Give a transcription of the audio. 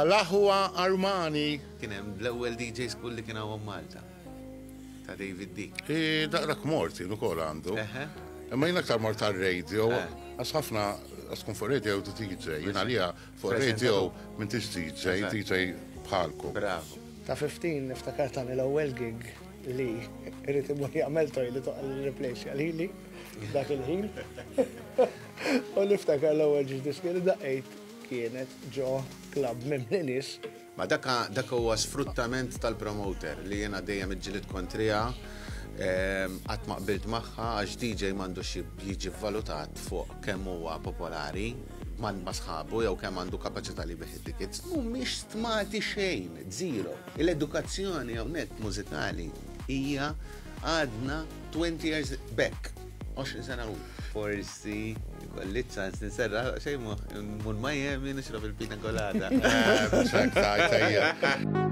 L-Ahwa Armani. Kien hemm l-ewwel DJ school li kien hawn Malta. Ta' David D. Daqrak Morti, ukoll għandu. Imma jien aktar mort tal-radio, għax ħafna għax kun fuq radio u DJ. Jien għalija fuq radio minn tix DJ, DJ bħalku. Bravo. Ta' 15 niftakar tani l-ewwel gig li irrid imur jagħmel toilet replace għalili dak il-ħin. U niftakar l-ewwel ġdis kien daqqejt kienet ġo klab Memlinis. Ma dak huwa sfruttament tal-promoter li jiena dejjem iġġieled kontrija qatt ma qbilt magħha għax DJ m'għandux jiġi valutat fuq kemm huwa popolari ma' sħabu jew kemm għandu kapaċità li beħ tickets. Mhumiex stmati xejn, zero. L-edukazzjoni hawnhekk mużikali hija għadna 20 years back. 20 sena lu. Forsi kolli ċans ninserra xejn mun Miami nixrob il-pina colada. Bċak tajja.